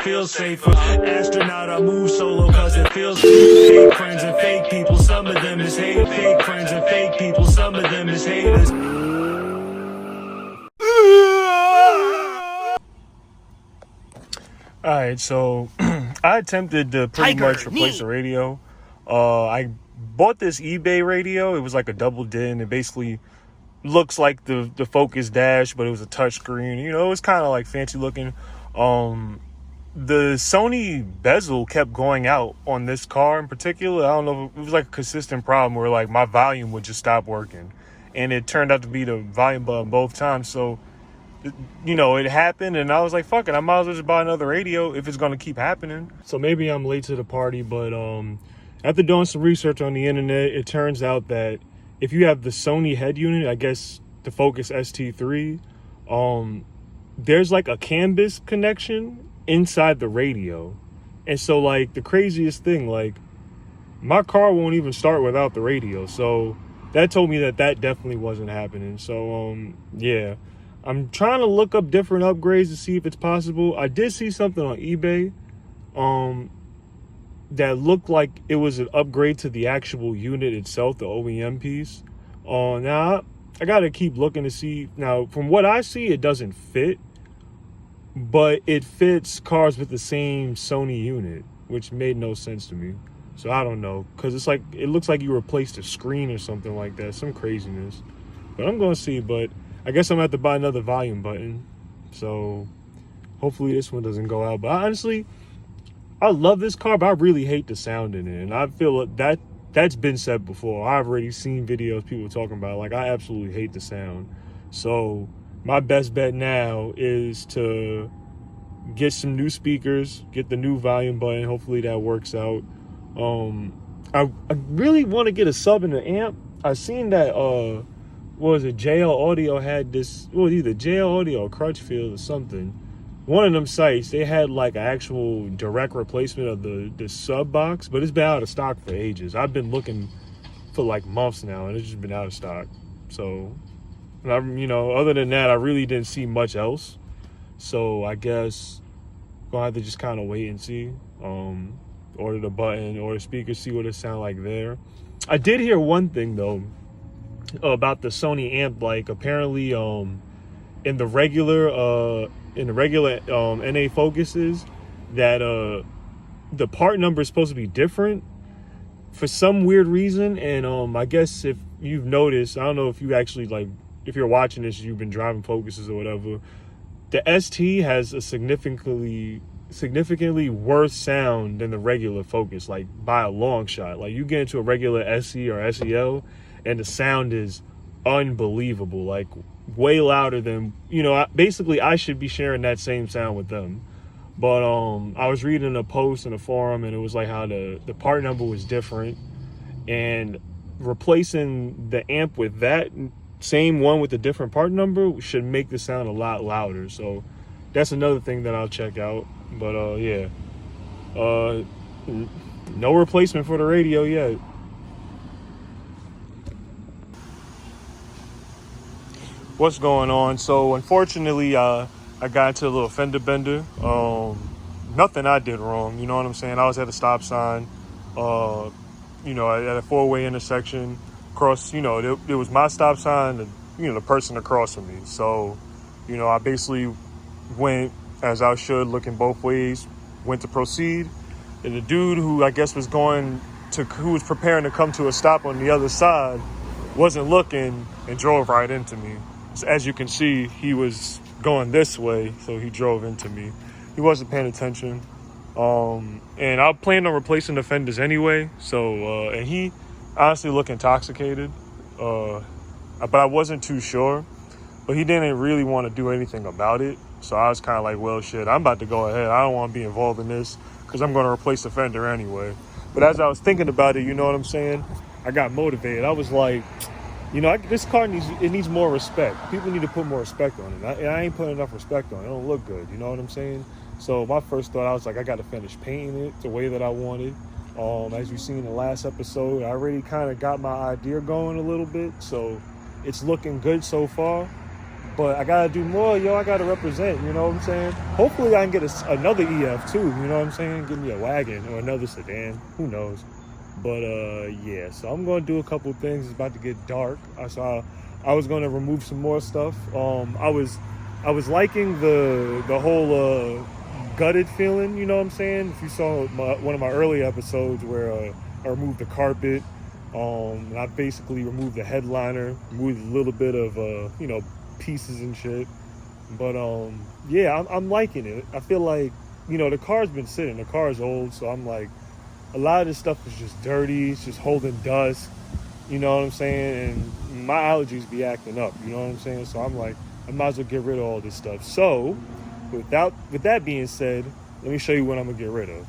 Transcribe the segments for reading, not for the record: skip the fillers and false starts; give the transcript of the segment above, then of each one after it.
feels safer. Astronaut, I move solo cause it feels fake friends and fake people, some of them is hate. Fake friends and fake people, some of them is haters. Alright, so I attempted to pretty much replace the radio. I bought this eBay radio. It was like a double din. It basically looks like the Focus Dash, but it was a touchscreen. You know, it was kind of like fancy looking. The Sony bezel kept going out on this car in particular. I don't know, it was like a consistent problem where like my volume would just stop working, and it turned out to be the volume button both times. So, you know, it happened, and I was like, fuck it, I might as well just buy another radio if it's going to keep happening. So maybe I'm late to the party, but after doing some research on the internet, it turns out that if you have the Sony head unit, I guess the Focus ST3, there's like a CAN bus connection inside the radio. And so like the craziest thing, like my car won't even start without the radio. So that told me that definitely wasn't happening. So yeah, I'm trying to look up different upgrades to see if it's possible. I did see something on eBay that looked like it was an upgrade to the actual unit itself, the OEM piece. Now I gotta keep looking to see. Now from what I see, it doesn't fit, but it fits cars with the same Sony unit, which made no sense to me. So I don't know, because it's like, it looks like you replaced a screen or something like that, some craziness. But I'm gonna see. But I guess I'm gonna have to buy another volume button, so hopefully this one doesn't go out. But honestly, I love this car, but I really hate the sound in it. And I feel that that's been said before. I've already seen videos people talking about it. Like, I absolutely hate the sound. So my best bet now is to get some new speakers, get the new volume button. Hopefully that works out. I really want to get a sub in the amp. I seen that what was it, JL Audio had this, well, either JL Audio or Crutchfield or something. One of them sites, they had like an actual direct replacement of the sub box, but it's been out of stock for ages. I've been looking for like months now, and it's just been out of stock. So, you know, other than that, I really didn't see much else. So I guess gonna have to just kind of wait and see. Order the button, order speakers, see what it sound like there. I did hear one thing though about the Sony amp. Like apparently, in the regular NA Focuses, that the part number is supposed to be different for some weird reason. And I guess if you've noticed, I don't know if you actually, like, if you're watching this, you've been driving Focuses or whatever, the ST has a significantly worse sound than the regular Focus, like by a long shot. Like you get into a regular SE or SEL and the sound is unbelievable, like way louder than, you know, basically I should be sharing that same sound with them. But I was reading a post in a forum, and it was like how the part number was different, and replacing the amp with that same one with a different part number should make the sound a lot louder. So that's another thing that I'll check out. But yeah, no replacement for the radio yet. What's going on? So unfortunately, I got into a little fender bender. Nothing I did wrong, you know what I'm saying? I was at a stop sign, you know, at a four-way intersection. Across, you know, it was my stop sign and, you know, the person across from me. So, you know, I basically went as I should, looking both ways, went to proceed. And the dude who I guess who was preparing to come to a stop on the other side wasn't looking and drove right into me. So as you can see, he was going this way, so he drove into me. He wasn't paying attention. And I planned on replacing the fenders anyway. So, and he honestly looked intoxicated. But I wasn't too sure. But he didn't really want to do anything about it. So I was kind of like, well, shit, I'm about to go ahead. I don't want to be involved in this because I'm going to replace the fender anyway. But as I was thinking about it, you know what I'm saying? I got motivated. I was like, you know, this car needs more respect. People need to put more respect on it. I ain't putting enough respect on it. It don't look good. You know what I'm saying? So my first thought, I was like, I got to finish painting it the way that I wanted. As you seen in the last episode, I already kind of got my idea going a little bit. So it's looking good so far. But I gotta do more, yo. I gotta represent, you know what I'm saying? Hopefully I can get another EF too, you know what I'm saying? Give me a wagon or another sedan, who knows? But yeah, so I'm gonna do a couple things. It's about to get dark. I was gonna remove some more stuff. I was liking the whole gutted feeling, you know what I'm saying? If you saw one of my early episodes where I removed the carpet, and I basically removed the headliner, removed a little bit of you know, pieces and shit. But yeah, I'm liking it. I feel like, you know, the car's been sitting. The car's old, so I'm like, a lot of this stuff is just dirty. It's just holding dust. You know what I'm saying? And my allergies be acting up. You know what I'm saying? So I'm like, I might as well get rid of all this stuff. So with that being said, let me show you what I'm gonna get rid of.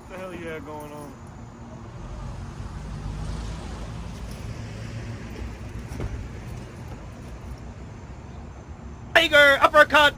What the hell you got going on? Tiger uppercut.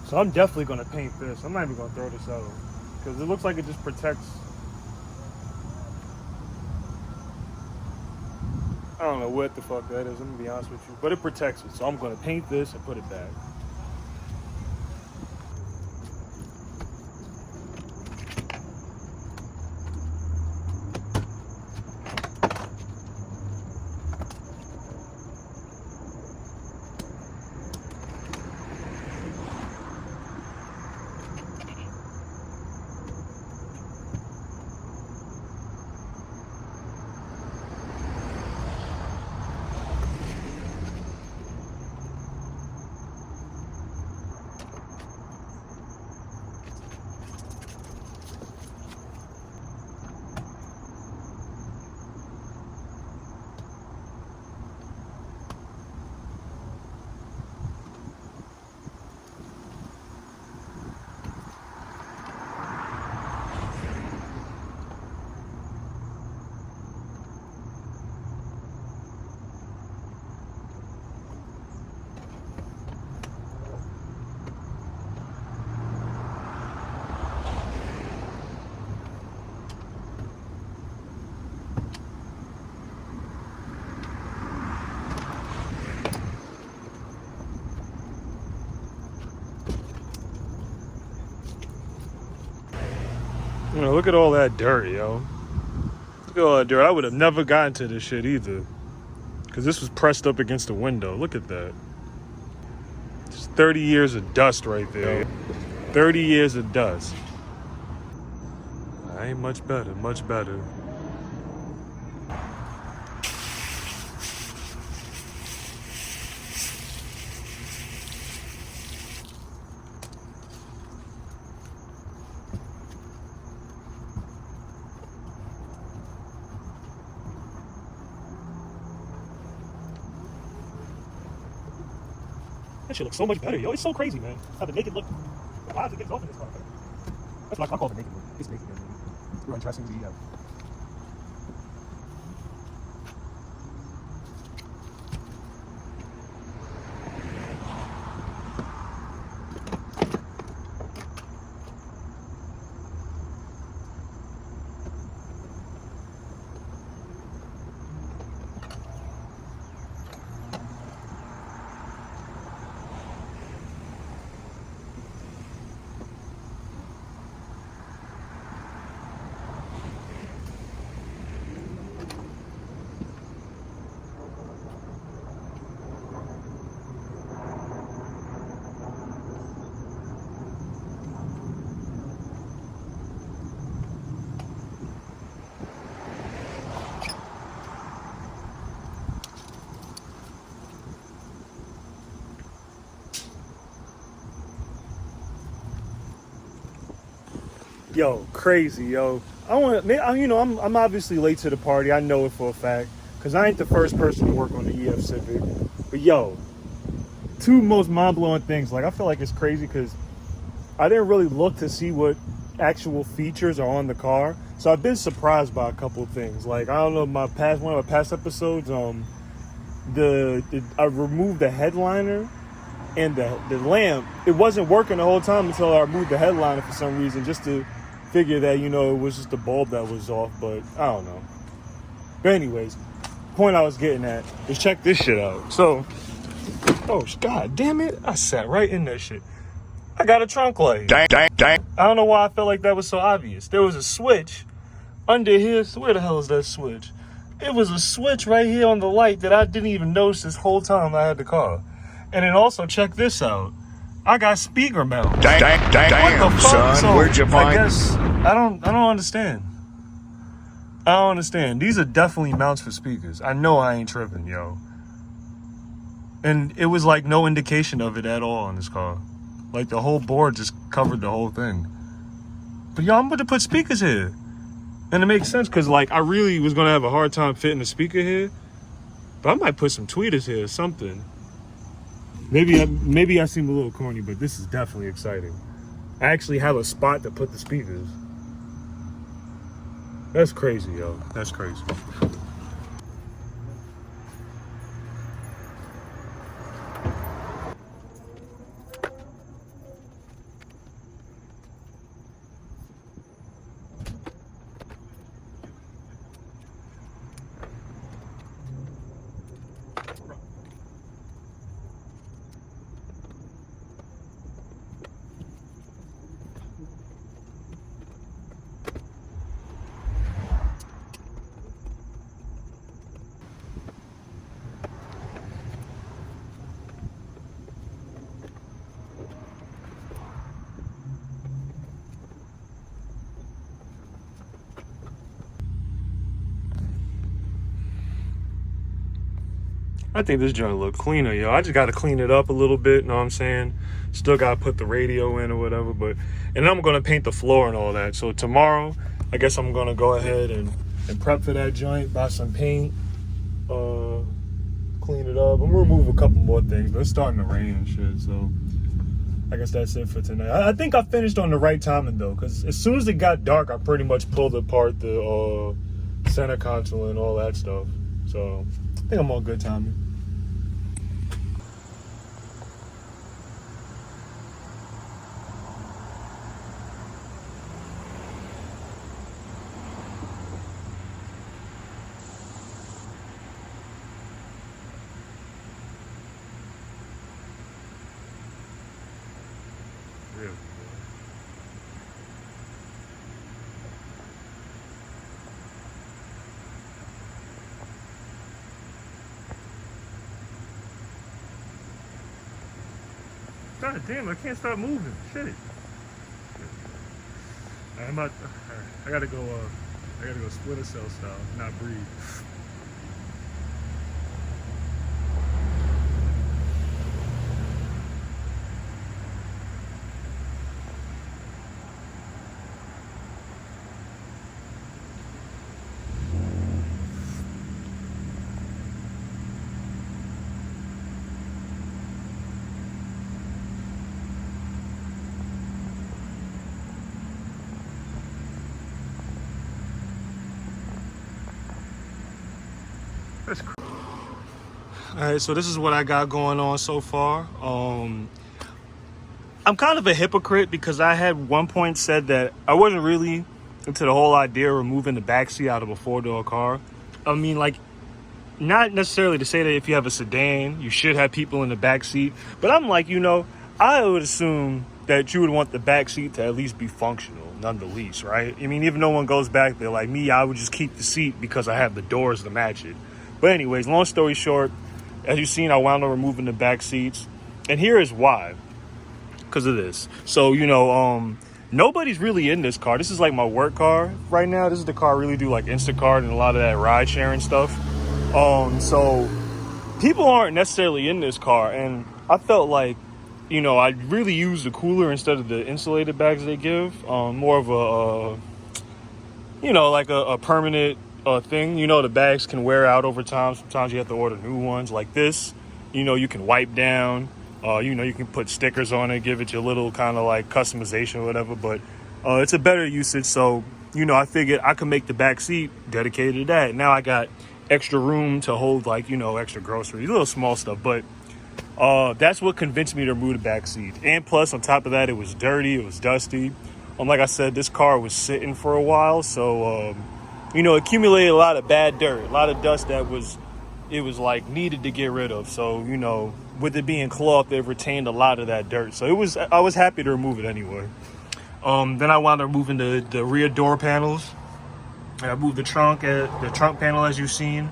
So I'm definitely gonna paint this. I'm not even gonna throw this out because it looks like it just protects. I don't know what the fuck that is. I'm gonna be honest with you, but it protects it. So I'm gonna paint this and put it back. You know, look at all that dirt, yo. Look at all that dirt. I would have never gotten to this shit either. Because this was pressed up against the window. Look at that. Just 30 years of dust right there. 30 years of dust. I ain't much better, much better. That shit looks so much better, yo. It's so crazy, man. How the naked look. Why does it get off in this car? That's what I call the naked look. It's naked, man. Real interesting to see. Yo, crazy, yo. I'm obviously late to the party. I know it for a fact, because I ain't the first person to work on the EF Civic. But yo, two most mind-blowing things. Like, I feel like it's crazy because I didn't really look to see what actual features are on the car. So I've been surprised by a couple of things. Like, I don't know, one of my past episodes, I removed the headliner and the lamp. It wasn't working the whole time until I removed the headliner for some reason, just to figure that, it was just the bulb that was off, but I don't know. But anyways, point I was getting at is check this shit out. So, oh, god damn it, I sat right in that shit. I got a trunk light. Dang. I don't know why I felt like that was so obvious. There was a switch under here. So where the hell is that switch? It was a switch right here on the light that I didn't even notice this whole time I had the car. And then also check this out. I got speaker mounts. Damn, what the fuck? Son, where'd you find? I guess I don't understand. I don't understand. These are definitely mounts for speakers. I know I ain't tripping, yo. And it was like no indication of it at all on this car. Like the whole board just covered the whole thing. But yo, I'm about to put speakers here. And it makes sense because like I really was gonna have a hard time fitting a speaker here. But I might put some tweeters here or something. Maybe I seem a little corny, but this is definitely exciting. I actually have a spot to put the speakers. That's crazy, yo. That's crazy. I think this joint look cleaner, yo. I just got to clean it up a little bit, know what I'm saying? Still got to put the radio in or whatever, but... And I'm going to paint the floor and all that. So tomorrow, I guess I'm going to go ahead and prep for that joint, buy some paint, clean it up. I'm going to remove a couple more things, but it's starting to rain and shit, so... I guess that's it for tonight. I think I finished on the right timing, though, because as soon as it got dark, I pretty much pulled apart the center console and all that stuff. So, I think I'm on good timing. God damn, I can't stop moving. Shit. I gotta go splitter cell style, not breathe. All right, so this is what I got going on so far. I'm kind of a hypocrite because I had one point said that I wasn't really into the whole idea of removing the backseat out of a four-door car. I mean, like, not necessarily to say that if you have a sedan, you should have people in the backseat. But I'm like, I would assume that you would want the backseat to at least be functional, none the least, right? I mean, if no one goes back there, like me, I would just keep the seat because I have the doors to match it. But anyways, long story short, as you've seen, I wound up removing the back seats. And here is why. Because of this. So, nobody's really in this car. This is like my work car right now. This is the car I really do like Instacart and a lot of that ride sharing stuff. So people aren't necessarily in this car. And I felt like, I really use the cooler instead of the insulated bags they give. More of like a permanent thing. The bags can wear out over time. Sometimes you have to order new ones like this. You can wipe down. You can put stickers on it, give it your little kind of like customization or whatever. But it's a better usage. So, I figured I could make the back seat dedicated to that. Now I got extra room to hold like, extra groceries, little small stuff. But that's what convinced me to remove the back seat. And plus, on top of that, it was dirty. It was dusty. Like I said, this car was sitting for a while. So, accumulated a lot of bad dirt, a lot of dust that was like needed to get rid of. So, with it being cloth, it retained a lot of that dirt. So I was happy to remove it anyway. Then I wound up removing the rear door panels. I moved the trunk panel, as you've seen.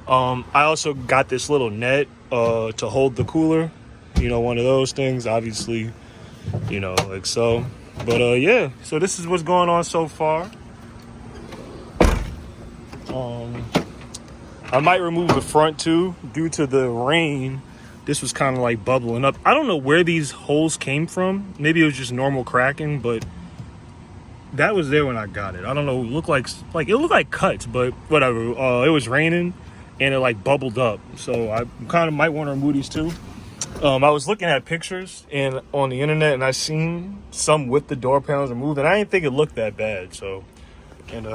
I also got this little net to hold the cooler. One of those things, obviously, like so. But yeah, so this is what's going on so far. I might remove the front too, due to the rain. This was kind of like bubbling up. I don't know where these holes came from. Maybe it was just normal cracking, but that was there when I got it. I don't know. It looked like cuts, but whatever. It was raining and it like bubbled up. So I kind of might want to remove these too. I was looking at pictures and on the internet, and I seen some with the door panels removed, and I didn't think it looked that bad. So, and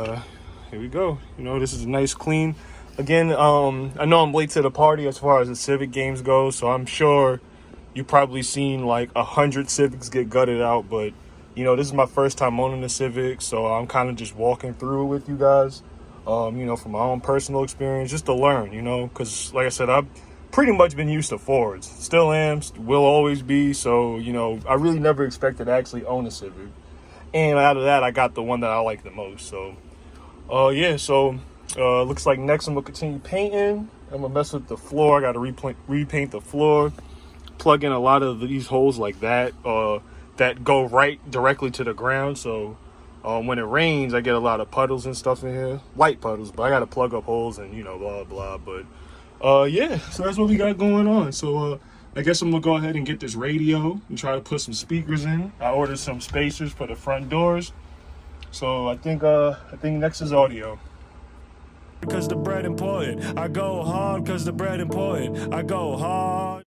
here we go. This is a nice clean. Again, I know I'm late to the party as far as the Civic games go, so I'm sure you've probably seen like 100 Civics get gutted out, but this is my first time owning a Civic, so I'm kind of just walking through it with you guys, from my own personal experience, just to learn, because like I said, I've pretty much been used to Fords, still am, will always be, so, I really never expected to actually own a Civic, and out of that, I got the one that I like the most, so, yeah, so... looks like next I'm gonna continue painting. I'm gonna mess with the floor. I gotta repaint the floor, plug in a lot of these holes like that that go right directly to the ground. So when it rains, I get a lot of puddles and stuff in here, light puddles, but I gotta plug up holes and blah blah. But yeah, so that's what we got going on. So I guess I'm gonna go ahead and get this radio and try to put some speakers in. I ordered some spacers for the front doors. So I think next is audio. Because the bread important. I go hard because the bread important. I go hard.